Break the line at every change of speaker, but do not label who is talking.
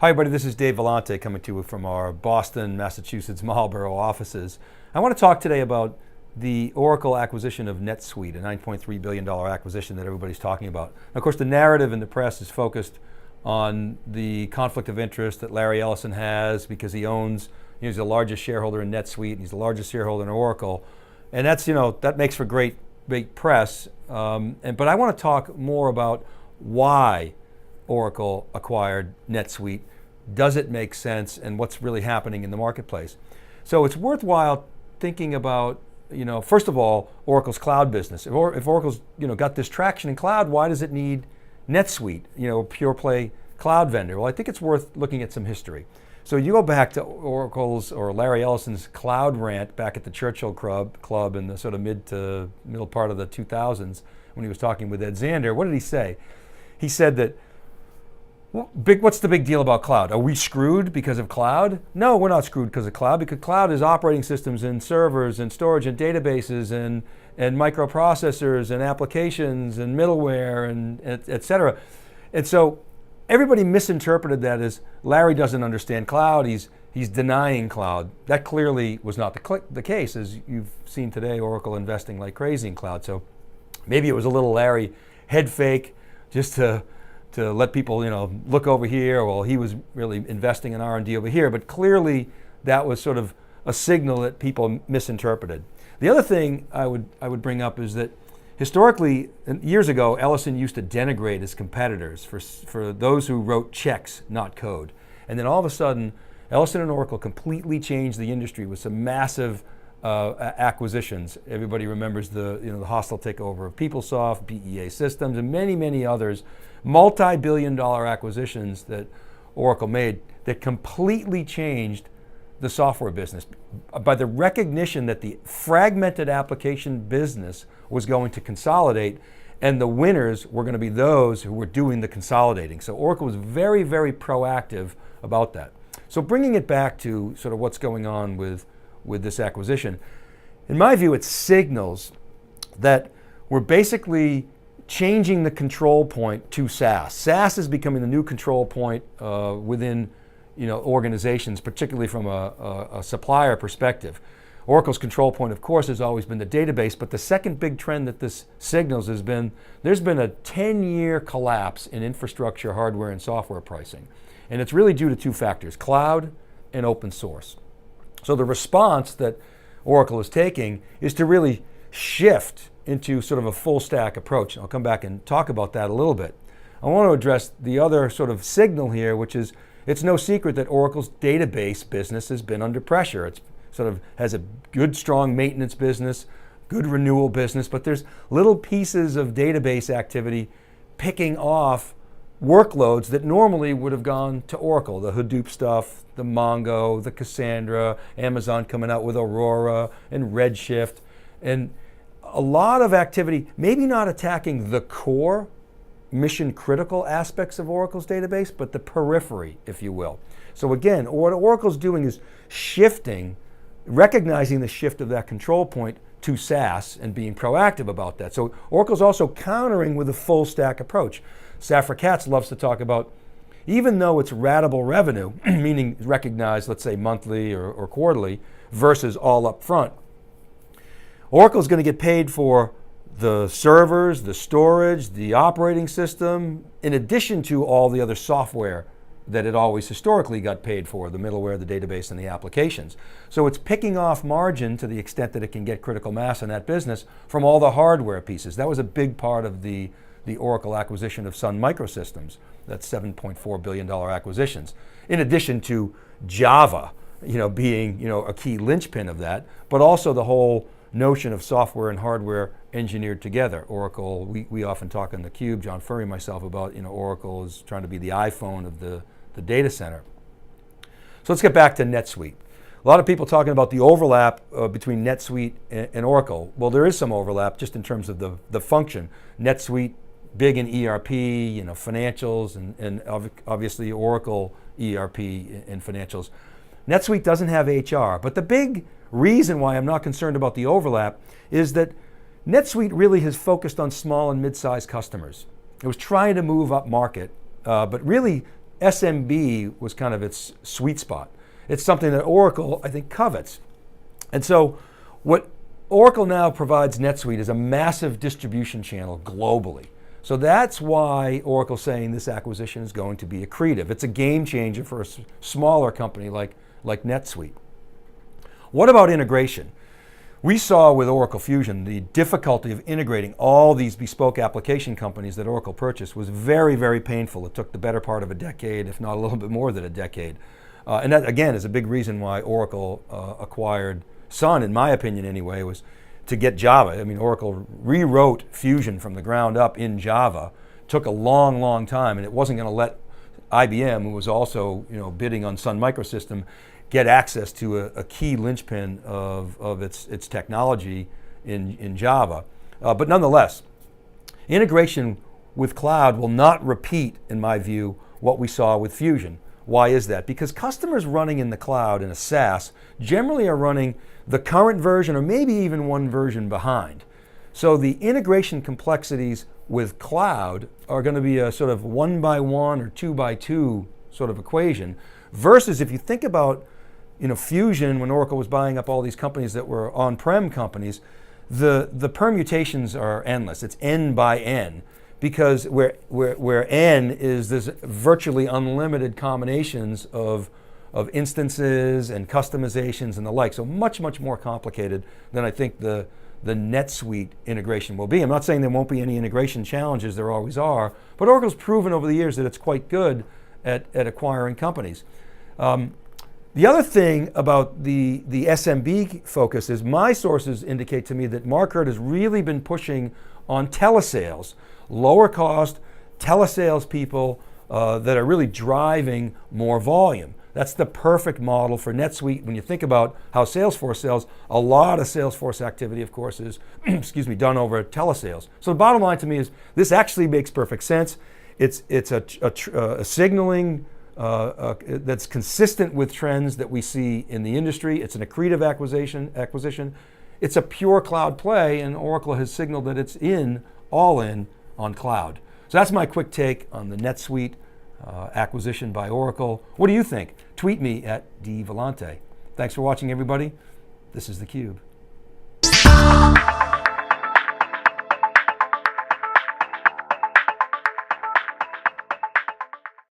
Hi everybody, this is Dave Vellante coming to you from our Boston, Massachusetts, Marlborough offices. I want to talk today about the Oracle acquisition of NetSuite, a $9.3 billion acquisition that everybody's talking about. And of course, the narrative in the press is focused on the conflict of interest that Larry Ellison has because he owns, he's the largest shareholder in NetSuite, and he's the largest shareholder in Oracle. And that's, that makes for great press. But I want to talk more about why Oracle acquired NetSuite. Does it make sense, and what's really happening in the marketplace? So it's worthwhile thinking about, first of all, Oracle's cloud business. If Oracle's got this traction in cloud, why does it need NetSuite, a pure play cloud vendor? Well, I think it's worth looking at some history. So you go back to Oracle's or Larry Ellison's cloud rant back at the Churchill Club in the sort of middle part of the 2000s when he was talking with Ed Zander. What did he say? He said that, what's the big deal about cloud? Are we screwed because of cloud? No, we're not screwed because of cloud, because cloud is operating systems and servers and storage and databases and microprocessors and applications and middleware and et cetera. And so everybody misinterpreted that as Larry doesn't understand cloud, he's denying cloud. That clearly was not the case, as you've seen today, Oracle investing like crazy in cloud. So maybe it was a little Larry head fake just to let people look over here. Well, he was really investing in R&D over here, but clearly that was sort of a signal that people misinterpreted. The other thing I would bring up is that historically, years ago, Ellison used to denigrate his competitors for those who wrote checks, not code. And then all of a sudden, Ellison and Oracle completely changed the industry with some massive acquisitions. Everybody remembers the hostile takeover of PeopleSoft, BEA Systems, and many, many others. Multi-billion-dollar acquisitions that Oracle made that completely changed the software business by the recognition that the fragmented application business was going to consolidate, and the winners were going to be those who were doing the consolidating. So Oracle was very, very proactive about that. So bringing it back to sort of what's going on with this acquisition, in my view, it signals that we're basically changing the control point to SaaS. SaaS is becoming the new control point within organizations, particularly from a supplier perspective. Oracle's control point, of course, has always been the database, but the second big trend that this signals has been, there's been a 10-year collapse in infrastructure, hardware, and software pricing. And it's really due to two factors, cloud and open source. So the response that Oracle is taking is to really shift into sort of a full stack approach. I'll come back and talk about that a little bit. I want to address the other sort of signal here, which is it's no secret that Oracle's database business has been under pressure. It's sort of has a good, strong maintenance business, good renewal business, but there's little pieces of database activity picking off workloads that normally would have gone to Oracle, the Hadoop stuff, the Mongo, the Cassandra, Amazon coming out with Aurora and Redshift, and a lot of activity, maybe not attacking the core mission critical aspects of Oracle's database, but the periphery, if you will. So again, what Oracle's doing is shifting, recognizing the shift of that control point to SaaS and being proactive about that. So Oracle's also countering with a full stack approach. Safra Catz loves to talk about, even though it's ratable revenue, meaning recognized, let's say monthly or quarterly, versus all up front, Oracle's going to get paid for the servers, the storage, the operating system, in addition to all the other software that it always historically got paid for, the middleware, the database, and the applications. So it's picking off margin to the extent that it can get critical mass in that business from all the hardware pieces. That was a big part of the Oracle acquisition of Sun Microsystems, that's $7.4 billion acquisitions, in addition to Java, being a key linchpin of that, but also the whole notion of software and hardware engineered together. Oracle, we often talk on theCUBE, John Furrier and myself, about Oracle is trying to be the iPhone of the data center. So let's get back to NetSuite. A lot of people talking about the overlap between NetSuite and Oracle. Well, there is some overlap just in terms of the function. NetSuite, big in ERP, financials, and obviously Oracle ERP and financials. NetSuite doesn't have HR, but the big reason why I'm not concerned about the overlap is that NetSuite really has focused on small and mid-sized customers. It was trying to move up market, but really SMB was kind of its sweet spot. It's something that Oracle, I think, covets. And so what Oracle now provides NetSuite is a massive distribution channel globally. So that's why Oracle's saying this acquisition is going to be accretive. It's a game changer for a smaller company like NetSuite. What about integration? We saw with Oracle Fusion the difficulty of integrating all these bespoke application companies that Oracle purchased was very, very painful. It took the better part of a decade, if not a little bit more than a decade. And that, again, is a big reason why Oracle acquired Sun, in my opinion anyway, was to get Java. I mean, Oracle rewrote Fusion from the ground up in Java. Took a long, long time, and it wasn't going to let IBM, who was also bidding on Sun Microsystem, get access to a key linchpin of its technology in Java. But nonetheless, integration with cloud will not repeat, in my view, what we saw with Fusion. Why is that? Because customers running in the cloud in a SaaS generally are running the current version or maybe even one version behind. So the integration complexities with cloud are going to be a sort of 1x1 or 2x2 sort of equation, versus if you think about Fusion, when Oracle was buying up all these companies that were on-prem companies, the permutations are endless. It's n by n, because where n is this virtually unlimited combinations of instances and customizations and the like. So much, much more complicated than I think the NetSuite integration will be. I'm not saying there won't be any integration challenges, there always are, but Oracle's proven over the years that it's quite good at acquiring companies. The other thing about the SMB focus is my sources indicate to me that Mark Hurd has really been pushing on telesales, lower cost telesales people that are really driving more volume. That's the perfect model for NetSuite. When you think about how Salesforce sells, a lot of Salesforce activity, of course, is done over telesales. So the bottom line to me is this actually makes perfect sense. It's a signaling that's consistent with trends that we see in the industry. It's an accretive acquisition. It's a pure cloud play, and Oracle has signaled that it's all in on cloud. So that's my quick take on the NetSuite acquisition by Oracle. What do you think? Tweet me at dvellante. Thanks for watching, everybody. This is theCUBE.